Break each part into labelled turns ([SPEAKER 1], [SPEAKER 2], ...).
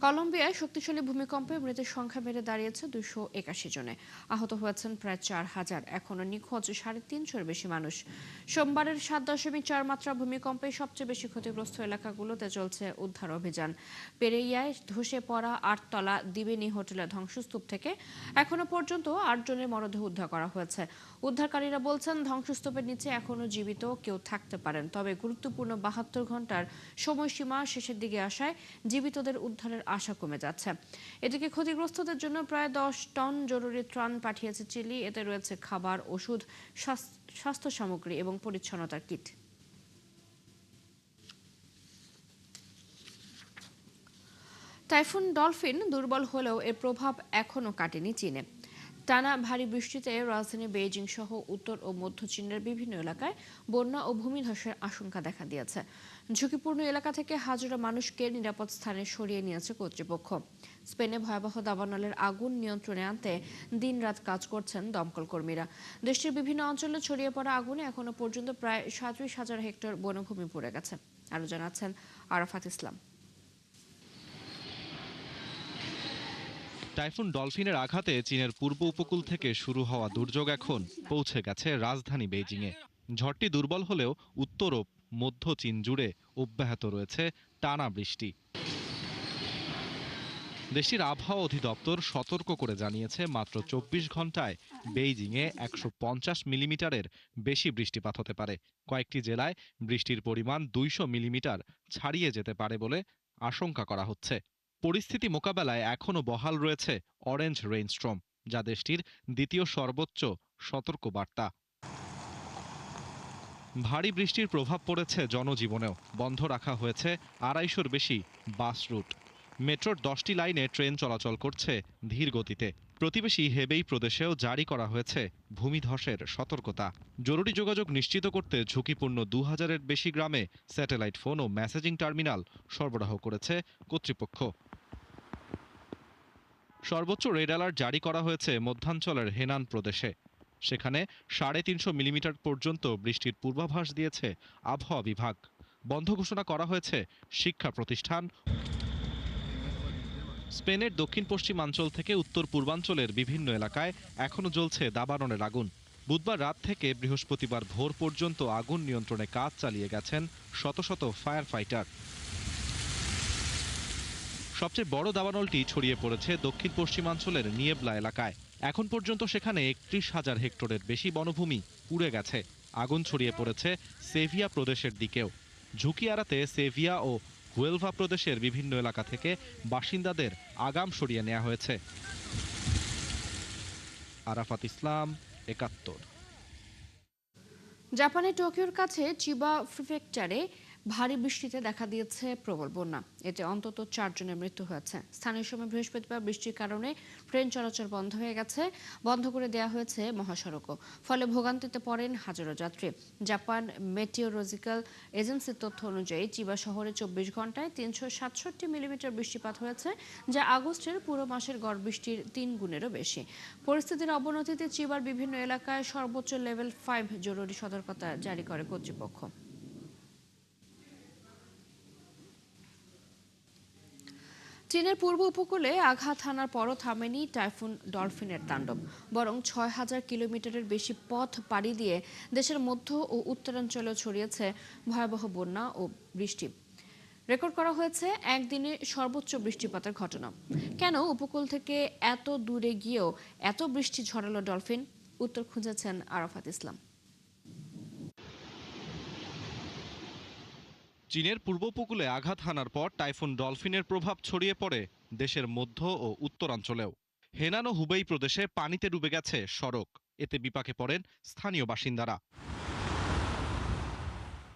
[SPEAKER 1] কলম্বিয়ায় শক্তিশালী ভূমিকম্পে মৃতের সংখ্যা বেড়ে দাঁড়িয়েছে 281 জনে। আহত হয়েছেন প্রায় 4,000। এখনও নিখোঁজ 350-এর বেশি মানুষ। সোমবারের 7.4 মাত্রা ভূমিকম্পে সবচেয়ে বেশি ক্ষতিগ্রস্ত এলাকাগুলোতে চলছে উদ্ধার অভিযান। পেরেইয়ায় ধসে পড়া 8 তলা দিবেনি হোটেলের ধ্বংসস্তূপ থেকে এখনো পর্যন্ত 8 জনের মরদেহ উদ্ধার করা হয়েছে। উদ্ধারকারীরা বলছেন ধ্বংসস্তূপের নিচে এখনো জীবিত কেউ থাকতে পারেন, তবে গুরুত্বপূর্ণ 72 ঘন্টার সময়সীমা শেষের দিকে আসায় জীবিতদের উদ্ধারের আশা কমে যাচ্ছে। এদিকে ক্ষতিগ্রস্তদের জন্য প্রায় 10 টন জরুরি ত্রাণ পাঠিয়েছে চিলি। এতে রয়েছে খাবার, ওষুধ, স্বাস্থ্য সামগ্রী এবং পরিচ্ছন্নতার কিট। টাইফুন ডলফিন দুর্বল হলেও এর প্রভাব এখনও কাটেনি চীনে। টানা ভারী বৃষ্টিতে রাজধানী বেইজিং সহ উত্তর ও মধ্য চীনের বিভিন্ন এলাকায় বন্যা ও ভূমিধসের আশঙ্কা দেখা দিয়েছে। ঝুঁকিপূর্ণ এলাকা থেকে হাজারো মানুষকে নিরাপদ স্থানে সরিয়ে নিয়েছে কর্তৃপক্ষ। স্পেনে ভয়াবহ দাবানলের আগুন নিয়ন্ত্রণে আনতে দিনরাত কাজ করছেন দমকল কর্মীরা। দেশটির বিভিন্ন অঞ্চলে ছড়িয়ে পড়া আগুনে এখনো পর্যন্ত প্রায় 37,000 হেক্টর বনভূমি পুড়ে গেছে। আরও জানাচ্ছেন আরাফাত ইসলাম।
[SPEAKER 2] টাইফুন ডলফিনের আঘাতে চীনের পূর্ব উপকূল থেকে শুরু হওয়া দুর্যোগ এখন পৌঁছে গেছে রাজধানী বেইজিংয়ে। ঝড়টি দুর্বল হলেও উত্তর ও মধ্য চীন জুড়ে অব্যাহত রয়েছে টানা বৃষ্টি। দেশটির আবহাওয়া অধিদপ্তর সতর্ক করে জানিয়েছে মাত্র 24 ঘন্টায় বেইজিংয়ে 150 মিলিমিটারের বেশি বৃষ্টিপাত হতে পারে। কয়েকটি জেলায় বৃষ্টির পরিমাণ 200 মিলিমিটার ছাড়িয়ে যেতে পারে বলে আশঙ্কা করা হচ্ছে। পরিস্থিতি মোকাবেলায় এখনও বহাল রয়েছে অরেঞ্জ রেইনস্টর্ম, যা দেশটির দ্বিতীয় সর্বোচ্চ সতর্কবার্তা। ভারী বৃষ্টির প্রভাব পড়েছে জনজীবনেও। বন্ধ রাখা হয়েছে 250-র বেশি বাস রুট। মেট্রোর 10টি লাইনে ট্রেন চলাচল করছে ধীর গতিতে। প্রতিবেশী হেবেই প্রদেশেও জারি করা হয়েছে ভূমিধসের সতর্কতা। জরুরি যোগাযোগ নিশ্চিত করতে ঝুঁকিপূর্ণ 2000-এর বেশি গ্রামে স্যাটেলাইট ফোন ও মেসেজিং টার্মিনাল সরবরাহ করেছে কর্তৃপক্ষ। সর্বোচ্চ রেড অ্যালার্ট জারি করা হয়েছে মধ্যাঞ্চলের হেনান প্রদেশে। সেখানে 350 মিলিমিটার পর্যন্ত বৃষ্টির পূর্বাভাস দিয়েছে আবহাওয়া বিভাগ। বন্ধ ঘোষণা করা হয়েছে শিক্ষা প্রতিষ্ঠান। স্পেনের দক্ষিণ পশ্চিমাঞ্চল থেকে উত্তর পূর্বাঞ্চলের বিভিন্ন এলাকায় এখনও জ্বলছে দাবানলের আগুন। বুধবার রাত থেকে বৃহস্পতিবার ভোর পর্যন্ত আগুন নিয়ন্ত্রণে কাজ চালিয়ে গেছেন শত শত ফায়ার ফাইটার। সবচেয়ে বড় দাবানলটি ছড়িয়ে পড়েছে দক্ষিণ পশ্চিমাঞ্চলের নিয়েবলা এলাকায়। এখন পর্যন্ত সেখানে 31,000 হেক্টরের বেশি বনভূমি পুড়ে গেছে। আগুন ছড়িয়ে পড়েছে সেভিয়া প্রদেশের দিকেও। ঝুঁকি এড়াতে সেভিয়া ও হুয়েলভা প্রদেশের বিভিন্ন এলাকা থেকে বাসিন্দাদের আগাম সরিয়ে নেওয়া হয়েছে। আরাফাত ইসলাম, 71।
[SPEAKER 1] জাপানের টোকিওর কাছে চিবা প্রিফেকচারে ভারী বৃষ্টিতে দেখা দিয়েছে প্রবল বন্যা। এতে অন্তত 4 জনের মৃত্যু হয়েছে। স্থানীয় সময় বৃহস্পতিবার বৃষ্টির কারণে ট্রেন চলাচল বন্ধ হয়ে গেছে, বন্ধ করে দেওয়া হয়েছে মহাসড়কও। ফলে ভোগান্তিতে পড়েন হাজারো যাত্রী। জাপান মেটিওরোলজিক্যাল এজেন্সির তথ্য অনুযায়ী চিবা শহরে 24 ঘন্টায় 367 মিলিমিটার বৃষ্টিপাত হয়েছে, যা আগস্টের পুরো মাসের গড় বৃষ্টির 3 গুণেরও বেশি। পরিস্থিতির অবনতিতে চিবার বিভিন্ন এলাকায় সর্বোচ্চ লেভেল 5 জরুরি সতর্কতা জারি করে কর্তৃপক্ষ। চীনের পূর্ব উপকূলে আঘাত হানার পরও থামেনি টাইফুন ডলফিনের তাণ্ডব। বরং 6,000 কিলোমিটারের বেশি পথ পাড়ি দিয়ে দেশের মধ্য ও উত্তরাঞ্চলে ছড়িয়েছে ভয়াবহ বন্যা ও বৃষ্টি। রেকর্ড করা হয়েছে একদিনে সর্বোচ্চ বৃষ্টিপাতের ঘটনা। কেন উপকূল থেকে এত দূরে গিয়েও এত বৃষ্টি ঝরালো ডলফিন? উত্তর খুঁজেছেন আরাফাত ইসলাম।
[SPEAKER 2] চীনের পূর্ব উপকূলে আঘাত হানার পর টাইফুন ডলফিনের প্রভাব ছড়িয়ে পড়ে দেশের মধ্য ও উত্তরাঞ্চলেও। হেনান ও হুবেই প্রদেশে পানিতে ডুবে গেছে সড়ক। এতে বিপাকে পড়েন স্থানীয় বাসিন্দারা।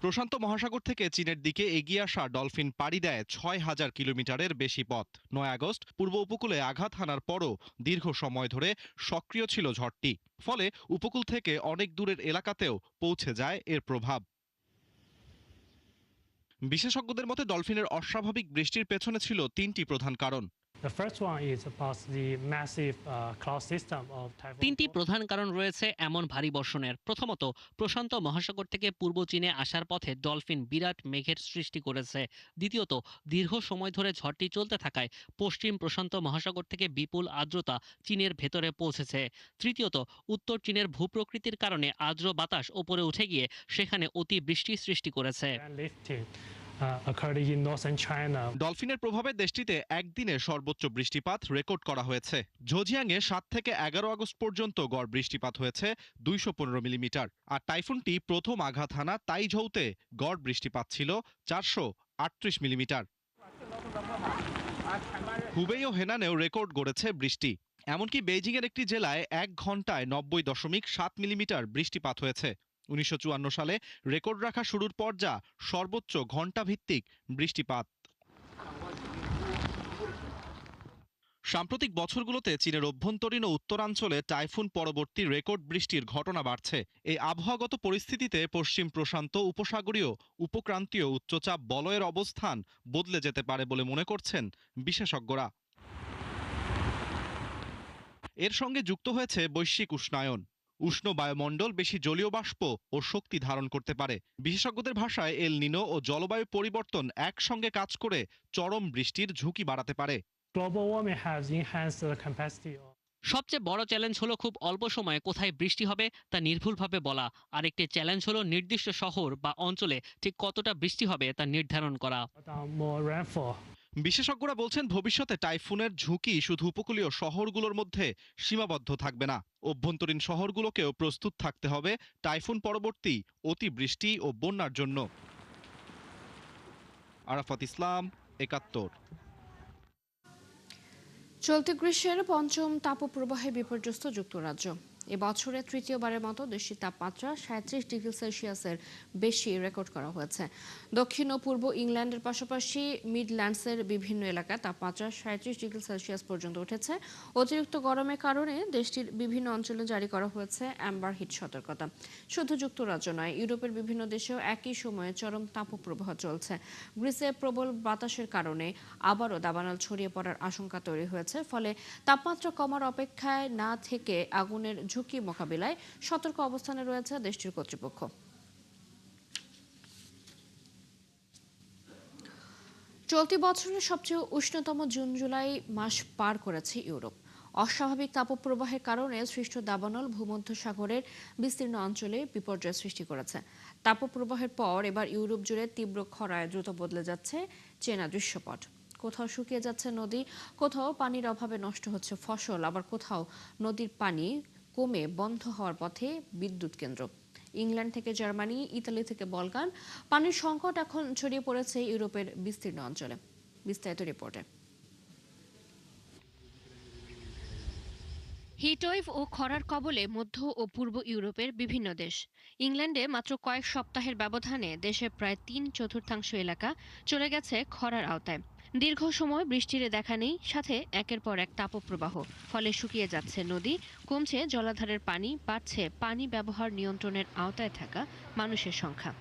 [SPEAKER 2] প্রশান্ত মহাসাগর থেকে চীনের দিকে এগিয়ে আসা ডলফিন পাড়ি দেয় 6,000 কিলোমিটারের বেশি পথ। 9 আগস্ট পূর্ব উপকূলে আঘাত হানার পরও দীর্ঘ সময় ধরে সক্রিয় ছিল ঝড়টি। ফলে উপকূল থেকে অনেক দূরের এলাকাতেও পৌঁছে যায় এর প্রভাব। বিশেষজ্ঞদের মতে ডলফিনের অস্বাভাবিক বৃষ্টির পেছনে ছিল 3টি প্রধান কারণ।
[SPEAKER 3] The first one is about the massive cloud system of typhoon.
[SPEAKER 4] তিনটি প্রধান কারণ রয়েছে এমন ভারী বর্ষণের। প্রথমত, প্রশান্ত মহাসাগর থেকে পূর্ব চীনে আসার পথে ডলফিন বিরাট মেঘের সৃষ্টি করেছে। দ্বিতীয়ত, দীর্ঘ সময় ধরে ঝড়টি চলতে থাকায় পশ্চিম প্রশান্ত মহাসাগর থেকে বিপুল আর্দ্রতা চীনের ভেতরে পৌঁছেছে। তৃতীয়ত, উত্তর চীনের ভূপ্রকৃতির কারণে আর্দ্র বাতাস ওপরে উঠে গিয়ে সেখানে অতিবৃষ্টি সৃষ্টি করেছে।
[SPEAKER 3] And lifting occurred in northern China.
[SPEAKER 2] ডলফিনের প্রভাবে দেশটিতে একদিনে সর্বোচ্চ বৃষ্টিপাত রেকর্ড করা হয়েছে। ঝোজিয়াংয়ে 7 থেকে 11 আগস্ট পর্যন্ত গড় বৃষ্টিপাত হয়েছে 215 মিলিমিটার। আর টাইফুনটি প্রথম আঘাত হানা তাইঝৌতে গড় বৃষ্টিপাত ছিল 438 মিলিমিটার। হুবেই ও হেনানেও রেকর্ড গড়েছে বৃষ্টি। এমনকি বেইজিংয়ের একটি জেলায় 1 ঘন্টায় 90.7 মিলিমিটার বৃষ্টিপাত হয়েছে। 1954 সালে রেকর্ড রাখা শুরুর পর যা সর্বোচ্চ ঘণ্টাভিত্তিক বৃষ্টিপাত। সাম্প্রতিক বছরগুলোতে চীনের অভ্যন্তরীণ ও উত্তরাঞ্চলে টাইফুন পরবর্তী রেকর্ড বৃষ্টির ঘটনা বাড়ছে। এই আবহাওয়াগত পরিস্থিতিতে পশ্চিম প্রশান্ত উপসাগরীয় উপক্রান্তীয় উচ্চচাপ বলয়ের অবস্থান বদলে যেতে পারে বলে মনে করছেন বিশেষজ্ঞরা। এর সঙ্গে যুক্ত হয়েছে বৈশ্বিক উষ্ণায়ন। উষ্ণ বায়ুমণ্ডল বেশি জলীয় বাষ্প ও শক্তি ধারণ করতে পারে। বিশেষজ্ঞদের ভাষায় এল নিনো ও জলবায়ু পরিবর্তন একসঙ্গে কাজ করে চরম বৃষ্টির ঝুঁকি বাড়াতে পারে।
[SPEAKER 3] Global warming has enhanced the capacity of
[SPEAKER 4] সবচেয়ে বড় চ্যালেঞ্জ হলো খুব অল্প সময়ে কোথায় বৃষ্টি হবে তা নির্ভুলভাবে বলা। আরেকটি চ্যালেঞ্জ হলো নির্দিষ্ট শহর বা অঞ্চলে ঠিক কতটা বৃষ্টি হবে তা নির্ধারণ করা।
[SPEAKER 3] more rainfall.
[SPEAKER 2] বিশেষজ্ঞরা বলছেন ভবিষ্যতে টাইফুনের ঝুঁকি শুধু উপকূলীয় শহরগুলোর মধ্যে সীমাবদ্ধ থাকবে না। অভ্যন্তরীণ শহরগুলোকেও প্রস্তুত থাকতে হবে টাইফুন পরবর্তী অতিবৃষ্টি ও বন্যার জন্য। আরাফাত ইসলাম, ৭১।
[SPEAKER 1] চলতি গ্রীষ্মের পঞ্চম তাপপ্রবাহে বিপর্যস্ত যুক্তরাজ্য। এবছরে তৃতীয়বারের মতো দেশটির তাপমাত্রা 37 ডিগ্রি সেলসিয়াসের বেশি রেকর্ড করা হয়েছে। দক্ষিণ ও পূর্ব ইংল্যান্ডের পাশাপাশি মিডল্যান্ডসের বিভিন্ন এলাকায় তাপমাত্রা 37 ডিগ্রি সেলসিয়াস পর্যন্ত উঠেছে। অতিরিক্ত গরমের কারণে দেশটির বিভিন্ন অঞ্চলে জারি করা হয়েছে অ্যাম্বার হিট সতর্কতা। শুধু যুক্তরাজ্য নয়, ইউরোপের বিভিন্ন দেশেও একই সময়ে চরম তাপপ্রবাহ চলছে। গ্রিসে প্রবল বাতাসের কারণে আবারও দাবানল ছড়িয়ে পড়ার আশঙ্কা তৈরি হয়েছে। ফলে তাপমাত্রা কমার অপেক্ষায় না থেকে আগুনের ঝুঁকি মোকাবিলায় সতর্ক অবস্থানে রয়েছে দেশটির কর্তৃপক্ষ। চলতি বছরের সবচেয়ে উষ্ণতম জুন জুলাই মাস পার করেছে ইউরোপ। অস্বাভাবিক তাপপ্রবাহের কারণে সৃষ্ট দাবানল ভূমধ্যসাগরের বিস্তীর্ণ অঞ্চলে বিপর্যয় সৃষ্টি করেছে। তাপপ্রবাহের পর এবার ইউরোপ জুড়ে তীব্র খরায় দ্রুত বদলে যাচ্ছে চেনা দৃশ্যপট। কোথাও শুকিয়ে যাচ্ছে নদী, কোথাও পানির অভাবে নষ্ট হচ্ছে ফসল, আবার কোথাও নদীর পানি কমে বন্ধ হওয়ার পথে বিদ্যুৎ কেন্দ্র। ইংল্যান্ড থেকে জার্মানি, ইতালি থেকে বলকান, পানির সংকট এখন ছড়িয়ে পড়েছে ইউরোপের বিস্তীর্ণ অঞ্চলে। বিস্তারিত রিপোর্টে।
[SPEAKER 5] হিটওয়েভ ও খরার কবলে মধ্য ও পূর্ব ইউরোপের বিভিন্ন দেশ। ইংল্যান্ডে মাত্র কয়েক সপ্তাহের ব্যবধানে দেশের প্রায় 3/4 এলাকা চলে গেছে খরার আওতায়। দীর্ঘ সময় বৃষ্টির দেখা নেই, সাথে একের পর এক তাপপ্রবাহ। ফলে শুকিয়ে যাচ্ছে নদী, কমছে জলাধারের পানি, বাড়ছে পানি ব্যবহার নিয়ন্ত্রণের আওতায় থাকা মানুষের সংখ্যা।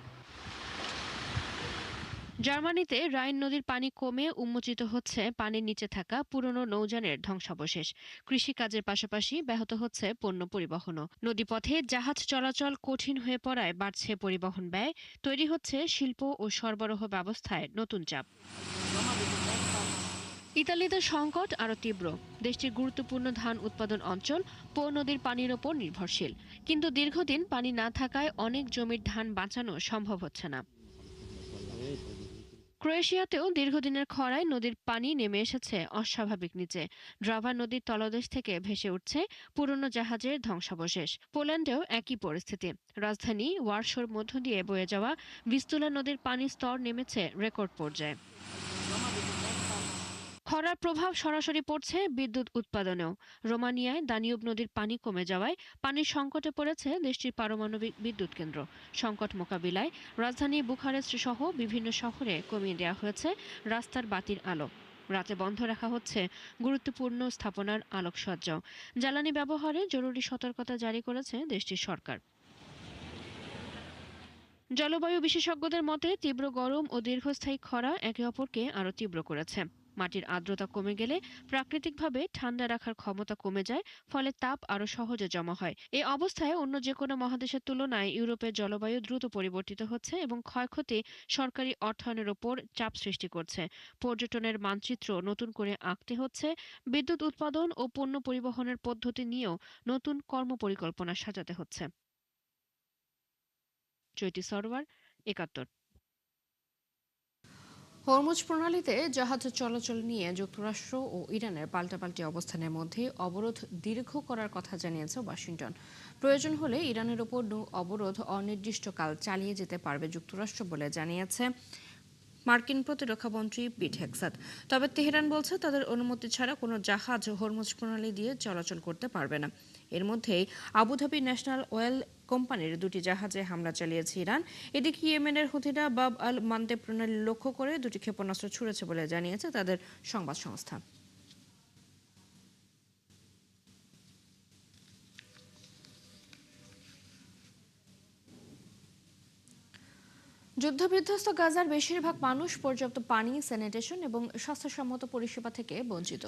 [SPEAKER 5] জার্মানিতে রাইন নদীর পানি কমে উন্মোচিত হচ্ছে পানির নিচে থাকা পুরনো নৌযানের ধ্বংসাবশেষ। কৃষিকাজের পাশাপাশি ব্যাহত হচ্ছে পণ্য পরিবহনও। নদীপথে জাহাজ চলাচল কঠিন হয়ে পড়ায় বাড়ছে পরিবহন ব্যয়, তৈরি হচ্ছে শিল্প ও সরবরাহ ব্যবস্থায় নতুন চাপ। ইতালিতে সংকট আরও তীব্র। দেশটির গুরুত্বপূর্ণ ধান উৎপাদন অঞ্চল পো নদীর পানির ওপর নির্ভরশীল, কিন্তু দীর্ঘদিন পানি না থাকায় অনেক জমির ধান বাঁচানো সম্ভব হচ্ছে না। ক্রোয়েশিয়াতেও দীর্ঘদিনের খরায় নদীর পানি নেমে এসেছে অস্বাভাবিক নিচে। ড্রাভা নদীর তলদেশ থেকে ভেসে উঠছে পুরনো জাহাজের ধ্বংসাবশেষ। পোল্যান্ডেও একই পরিস্থিতি। রাজধানী ওয়ারশোর মধ্য দিয়ে বয়ে যাওয়া ভিস্তুলা নদীর পানির স্তর নেমেছে রেকর্ড পর্যায়ে। খরার প্রভাব সরাসরি পড়ছে বিদ্যুৎ উৎপাদনেও। রোমানিয়ায় দানিউব নদীর পানি কমে যাওয়ায় পানির সংকটে পড়েছে দেশটির পারমাণবিক বিদ্যুৎ কেন্দ্র। সংকট মোকাবিলায় রাজধানী বুখারেস্ট সহ বিভিন্ন শহরে কমিয়ে দেওয়া হয়েছে রাস্তার বাতির আলো। রাতে বন্ধ রাখা হচ্ছে গুরুত্বপূর্ণ স্থাপনার আলোকসজ্জাও। জ্বালানি ব্যবহারে জরুরি সতর্কতা জারি করেছে দেশটির সরকার। জলবায়ু বিশেষজ্ঞদের মতে তীব্র গরম ও দীর্ঘস্থায়ী খরা একে অপরকে আরও তীব্র করেছে। মাটির আর্দ্রতা কমে গেলে প্রাকৃতিকভাবে ঠান্ডা রাখার ক্ষমতা কমে যায়, ফলে তাপ আরও সহজে জমা হয়। এই অবস্থায় অন্য যে কোনো মহাদেশের তুলনায় ইউরোপের জলবায়ু দ্রুত পরিবর্তিত হচ্ছে এবং ক্ষয়ক্ষতি সরকারি অর্থায়নের ওপর চাপ সৃষ্টি করছে। পর্যটনের মানচিত্র নতুন করে আঁকতে হচ্ছে, বিদ্যুৎ উৎপাদন ও পণ্য পরিবহনের পদ্ধতি নিয়েও নতুন কর্মপরিকল্পনা সাজাতে হচ্ছে। চৈতি সরোয়ার, ৭১।
[SPEAKER 1] হরমুজ প্রণালীতে জাহাজ চলাচল নিয়ে যুক্তরাষ্ট্র ও ইরানের পাল্টাপাল্টি অবস্থানের মধ্যে অবরোধ দীর্ঘ করার কথা জানিয়েছে ওয়াশিংটন। প্রয়োজন হলে ইরানের ওপর অবরোধ অনির্দিষ্টকাল চালিয়ে যেতে পারবে যুক্তরাষ্ট্র বলে জানিয়েছে মার্কিন প্রতিরক্ষামন্ত্রী পিট হেগসেথ। তবে তেহরান বলছে তাদের অনুমতি ছাড়া কোনো জাহাজ হরমুজ প্রণালী দিয়ে চলাচল করতে পারবে না। এর মধ্যেই আবুধাবি ন্যাশনাল অয়েল কোম্পানির দুটি জাহাজে হামলা চালিয়েছে ইরান। এদিকে ইয়েমেনের হুথিরা বাব আল মান্দেব প্রণালী লক্ষ্য করে দুটি ক্ষেপণাস্ত্র ছুড়েছে বলে জানিয়েছে তাদের সংবাদ সংস্থা। যুদ্ধবিধ্বস্ত গাজার বেশিরভাগ মানুষ পর্যাপ্ত পানি, স্যানিটেশন এবং স্বাস্থ্যসম্মত পরিষেবা থেকে বঞ্চিত।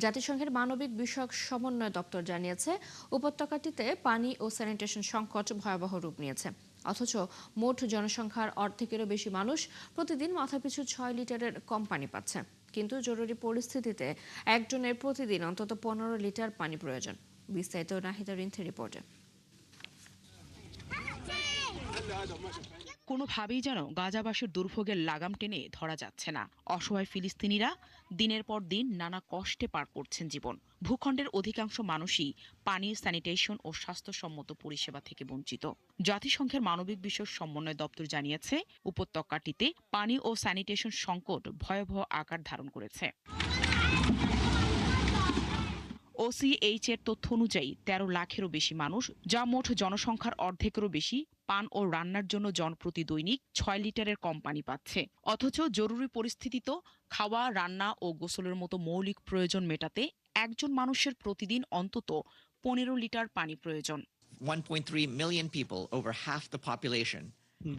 [SPEAKER 1] জাতিসংঘের মানবিক বিষয়ক সমন্বয় দপ্তর জানিয়েছে উপত্যকাটিতে পানি ও স্যানিটেশন সংকট ভয়াবহ রূপ নিয়েছে। অথচ মোট জনসংখ্যার অর্ধেকেরও বেশি মানুষ প্রতিদিন মাথাপিছু ৬ লিটারের কম পানি পাচ্ছে। কিন্তু জরুরি পরিস্থিতিতে একজনের প্রতিদিন অন্তত ১৫ লিটার পানি প্রয়োজন। বিস্তারিত নাহিদা রিন্থের রিপোর্টে।
[SPEAKER 6] কোনোভাবেই যেন গাজাবাসীর দুর্ভোগের লাগাম টেনে ধরা যাচ্ছে না। অসহায় ফিলিস্তিনিরা দিনের পর দিন নানা কষ্টে পার করছেন জীবন। ভূখণ্ডের অধিকাংশ মানুষই পানি, স্যানিটেশন ও স্বাস্থ্যসম্মত পরিষেবা থেকে বঞ্চিত। জাতিসংঘের মানবিক বিষয়ক সমন্বয় দপ্তর জানিয়েছে উপত্যকাটিতে পানি ও স্যানিটেশন সংকট ভয়াবহ আকার ধারণ করেছে। OCH এর তথ্য অনুযায়ী ১৩ লাখেরও বেশি মানুষ, যা মোট জনসংখ্যার অর্ধেকেরও বেশি, পান ও রান্নার জন্য জনপ্রতি দৈনিক ৬ লিটারের কম পানি পাচ্ছে। অথচ জরুরি পরিস্থিতিতে খাওয়া, রান্না ও গোসলের মতো মৌলিক প্রয়োজন মেটাতে একজন মানুষের প্রতিদিন অন্তত ১৫ লিটার পানি প্রয়োজন।
[SPEAKER 7] 1.3 million people, over half the population.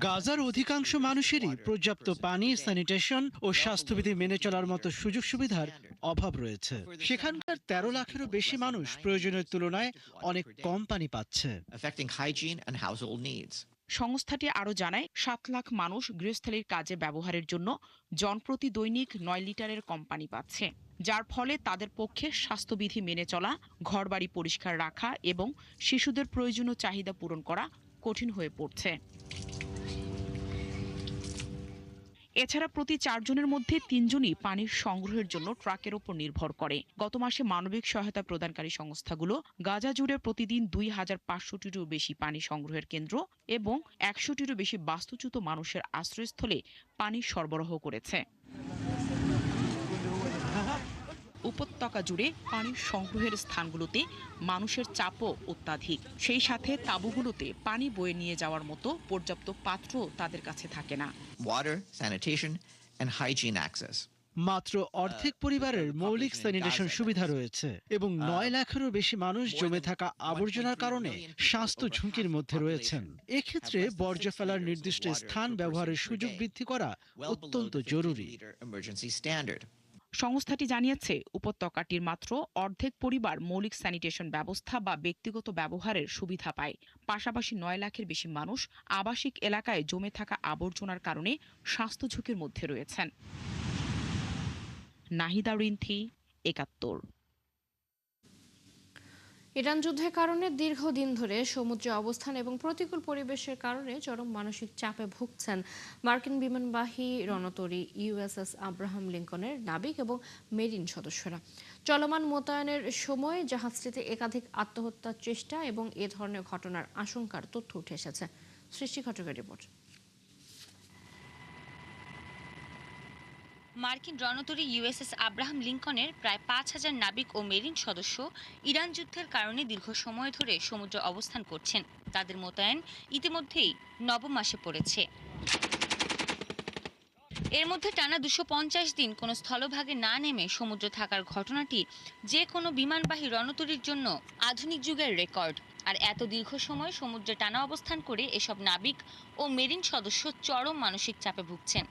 [SPEAKER 8] গাজার অধিকাংশ মানুষেরই পর্যাপ্ত পানি, স্যানিটেশন ও স্বাস্থ্যবিধি মেনে চলার মতো সুযোগ সুবিধার অভাব রয়েছে। সেখানকার ১৩ লাখেরও বেশি মানুষ প্রয়োজনের তুলনায় অনেক কম পানি পাচ্ছে।
[SPEAKER 7] Affecting hygiene and household needs.
[SPEAKER 6] সংস্থাটি আরও জানায় ৭ লাখ মানুষ গৃহস্থালির কাজে ব্যবহারের জন্য জনপ্রতি দৈনিক ৯ লিটারের কম পানি পাচ্ছে, যার ফলে তাদের পক্ষে স্বাস্থ্যবিধি মেনে চলা, ঘরবাড়ি পরিষ্কার রাখা এবং শিশুদের প্রয়োজনীয় চাহিদা পূরণ করা কঠিন হয়ে পড়ছে। এছাড়া প্রতি ৪ জনের মধ্যে ৩ জনই পানির সংগ্রহের জন্য ট্রাকের উপর নির্ভর করে। গত মাসে মানবিক সহায়তা প্রদানকারী সংস্থাগুলো গাজা জুড়ে প্রতিদিন ২,৫০০টিরও বেশি পানি সংগ্রহের কেন্দ্র এবং ১০০টিরও বেশি বাস্তুচ্যুত মানুষের আশ্রয়স্থলে পানি সরবরাহ করেছে। উপত্যকা জুড়ে পানির সংগ্রহের স্থানগুলোতে মানুষের চাপও অত্যাধিক। সেই সাথে তাঁবুগুলোতে পানি বয়ে নিয়ে যাওয়ার মতো পর্যাপ্ত পাত্র তাদের কাছে থাকে না।
[SPEAKER 7] Water, sanitation, and hygiene access.
[SPEAKER 8] মাত্র অর্ধেক পরিবারের মৌলিক স্যানিটেশন সুবিধা রয়েছে এবং ৯ লাখেরও বেশি মানুষ জমে থাকা আবর্জনার কারণে স্বাস্থ্য ঝুঁকির মধ্যে রয়েছেন। এক্ষেত্রে বর্জ্য ফেলার নির্দিষ্ট স্থান ব্যবহারের সুযোগ বৃদ্ধি করা অত্যন্ত জরুরি।
[SPEAKER 6] সংস্থাটি জানিয়েছে উপত্যকাটির মাত্র অর্ধেক পরিবার মৌলিক স্যানিটেশন ব্যবস্থা বা ব্যক্তিগত ব্যবহারের সুবিধা পায়। পাশাপাশি ৯ লাখের বেশি মানুষ আবাসিক এলাকায় জমে থাকা আবর্জনার কারণে স্বাস্থ্য ঝুঁকির মধ্যে রয়েছেন। নাহিদা রিন্থি, ৭১।
[SPEAKER 1] ইরান যুদ্ধের কারণে দীর্ঘদিন ধরে সমুদ্রে অবস্থান এবং প্রতিকূল পরিবেশের কারণে চরম মানসিক চাপে ভুগছেন মার্কিন বিমানবাহী রণতরী USS আব্রাহাম লিঙ্কনের নাবিক এবং মেরিন সদস্যরা। চলমান মোতায়েনের সময় জাহাজটিতে একাধিক আত্মহত্যার চেষ্টা এবং এ ধরনের ঘটনার আশঙ্কার তথ্য উঠে এসেছে। সৃষ্টি ঘটকের রিপোর্ট।
[SPEAKER 9] মার্কিন রণতরী USS আব্রাহাম লিঙ্কনের প্রায় ৫,০০০ নাবিক ও মেরিন সদস্য ইরান যুদ্ধের কারণে দীর্ঘ সময় ধরে সমুদ্রে অবস্থান করছেন। তাদের মোতায়েন ইতিমধ্যেই নবম মাসে পড়েছে। এর মধ্যে টানা ২৫০ দিন কোনো স্থলভাগে না নেমে সমুদ্রে থাকার ঘটনাটি যে কোনো বিমানবাহী রণতরীর জন্য আধুনিক যুগের রেকর্ড। আর এত দীর্ঘ সময় সমুদ্রে টানা অবস্থান করে এসব নাবিক ও মেরিন সদস্য চরম মানসিক চাপে ভুগছেন।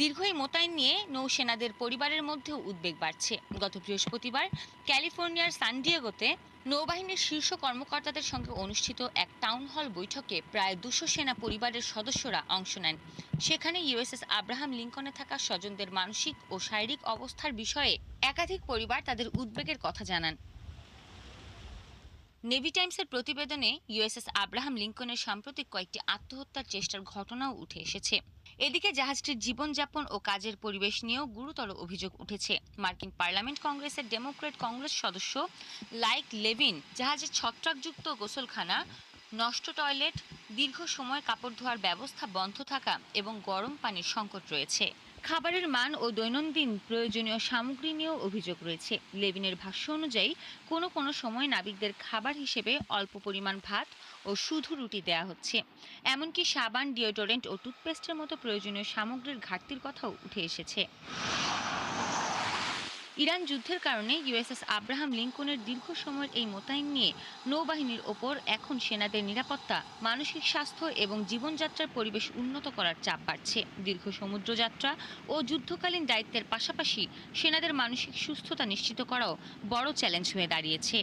[SPEAKER 9] দীর্ঘ এই মোতায়েন নিয়ে নৌসেনাদের পরিবারের মধ্যেও উদ্বেগ বাড়ছে। গত বৃহস্পতিবার ক্যালিফোর্নিয়ার সান ডিয়েগোতে নৌবাহিনীর শীর্ষ কর্মকর্তাদের সঙ্গে অনুষ্ঠিত এক টাউন হল বৈঠকে প্রায় 200 সেনা পরিবারের সদস্যরা অংশ নেন। সেখানে ইউএসএস আব্রাহাম লিঙ্কনে থাকা স্বজনদের মানসিক ও শারীরিক অবস্থার বিষয়ে একাধিক পরিবার তাদের উদ্বেগের কথা জানান। নেভি টাইমসের প্রতিবেদনে ইউএসএস আব্রাহাম লিঙ্কনের সাম্প্রতিক কয়েকটি আত্মহত্যার চেষ্টার ঘটনাও উঠে এসেছে। এদিকে জাহাজটির জীবনযাপন ও কাজের পরিবেশ নিয়েও গুরুতর অভিযোগ উঠেছে। মার্কিন পার্লামেন্ট কংগ্রেসের ডেমোক্র্যাট কংগ্রেস সদস্য লাইক লেভিন জাহাজের ছত্রাকযুক্ত গোসলখানা, নষ্ট টয়লেট, দীর্ঘ সময় কাপড় ধোয়ার ব্যবস্থা বন্ধ থাকা এবং গরম পানির সংকট রয়েছে। খাবারের মান ও দৈনন্দিন প্রয়োজনীয় সামগ্রী নিয়েও অভিযোগ রয়েছে। লেভিনের ভাষ্য অনুযায়ী কোনো কোনো সময় নাবিকদের খাবার হিসেবে অল্প পরিমাণ ভাত ও শুধু রুটি দেয়া হচ্ছে। এমনকি সাবান, ডিওডোরেন্ট ও টুথপেস্টের মতো প্রয়োজনীয় সামগ্রীর ঘাটতির কথাও উঠে এসেছে। ইরান যুদ্ধের কারণে ইউএসএস আব্রাহাম লিঙ্কনের দীর্ঘ সময়ের এই মোতায়েন নিয়ে নৌবাহিনীর ওপর এখন সেনাদের নিরাপত্তা, মানসিক স্বাস্থ্য এবং জীবনযাত্রার পরিবেশ উন্নত করার চাপ বাড়ছে। দীর্ঘ সমুদ্রযাত্রা ও যুদ্ধকালীন দায়িত্বের পাশাপাশি সেনাদের মানসিক সুস্থতা নিশ্চিত করাও বড় চ্যালেঞ্জ হয়ে দাঁড়িয়েছে।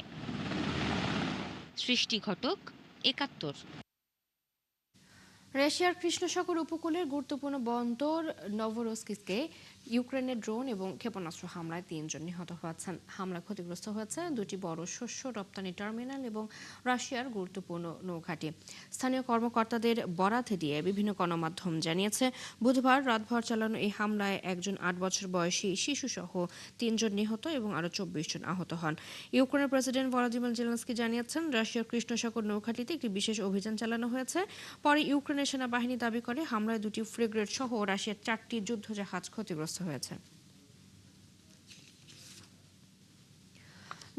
[SPEAKER 9] সৃষ্টি ঘটক, ৭১।
[SPEAKER 1] রাশিয়ার কৃষ্ণসাগর উপকূলের গুরুত্বপূর্ণ বন্দর নভরোস্কিসকে ইউক্রেনের ড্রোন এবং ক্ষেপণাস্ত্র হামলায় 3 জন নিহত হয়েছেন। হামলায় ক্ষতিগ্রস্ত হয়েছে 2টি বড় শস্য রপ্তানি টার্মিনাল এবং রাশিয়ার গুরুত্বপূর্ণ নৌঘাঁটি। স্থানীয় কর্মকর্তাদের বরাত দিয়ে বিভিন্ন গণমাধ্যম জানিয়েছে, বুধবার রাতভর চালানো এই হামলায় একজন 8 বছর বয়সী শিশুসহ 3 জন নিহত এবং আরও 24 জন আহত হন। ইউক্রেনের প্রেসিডেন্ট ভলোদিমির জেলেনস্কি জানিয়েছেন, রাশিয়ার কৃষ্ণসাগর নৌঘাঁটিতে একটি বিশেষ অভিযান চালানো হয়েছে। পরে ইউক্রেনের সেনাবাহিনী দাবি করে হামলায় 2টি ফ্রিগেট সহ রাশিয়ার 4টি যুদ্ধজাহাজ ক্ষতিগ্রস্ত হয়েছে।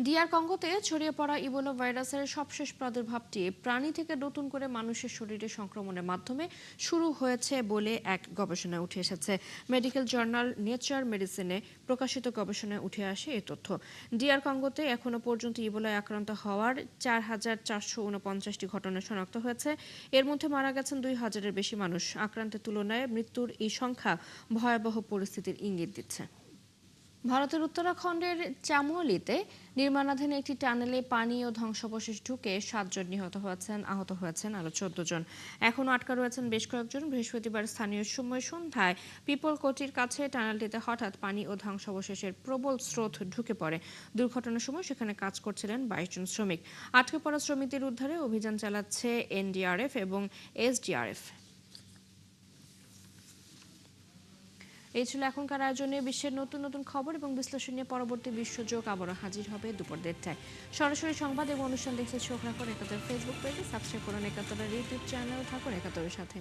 [SPEAKER 1] ডিআর কঙ্গোতে ছড়িয়ে পড়া ইবোলা ভাইরাসের সবশেষ প্রাদুর্ভাবটি প্রাণী থেকে নতুন করে মানুষের শরীরে সংক্রমণের মাধ্যমে শুরু হয়েছে বলে এক গবেষণায় উঠে এসেছে। মেডিকেল জার্নাল নেচার মেডিসিনে প্রকাশিত গবেষণায় উঠে আসে এই তথ্য। ডিআর কঙ্গোতে এখনো পর্যন্ত ইবোলায় আক্রান্ত হওয়ার 4,449টি ঘটনা শনাক্ত হয়েছে। এর মধ্যে মারা গেছেন 2,000-এর বেশি মানুষ। আক্রান্তের তুলনায় মৃত্যুর এই সংখ্যা ভয়াবহ পরিস্থিতির ইঙ্গিত দিচ্ছে। ভারতের উত্তরাখণ্ডের চামোলিতে নির্মাণাধীন একটি টানেলে পানি ও ধ্বংসাবশেষ ঢুকে 7 জন নিহত হয়েছেন, আহত হয়েছেন আরও 14 জন। এখনও আটকা রয়েছেন বেশ কয়েকজন। বৃহস্পতিবার স্থানীয় সময় সন্ধ্যায় পিপলকোটির কাছে টানেলটিতে হঠাৎ পানি ও ধ্বংসাবশেষের প্রবল স্রোত ঢুকে পড়ে। দুর্ঘটনার সময় সেখানে কাজ করছিলেন 22 জন শ্রমিক। আটকে পড়া শ্রমিকদের উদ্ধারে অভিযান চালাচ্ছে এনডিআরএফ এবং এসডিআরএফ। এই ছিল এখনকার আয়োজনে। বিশ্বের নতুন নতুন খবর এবং বিশ্লেষণ নিয়ে পরবর্তী বিশ্বযোগ আবারও হাজির হবে দুপুর 1টায়। সরাসরি সংবাদ এবং অনুষ্ঠান দেখতে চোখ রাখুন 71 ফেসবুক পেজে, সাবস্ক্রাইব করুন 71 ইউটিউব চ্যানেল, থাকুন 71-এর সাথে।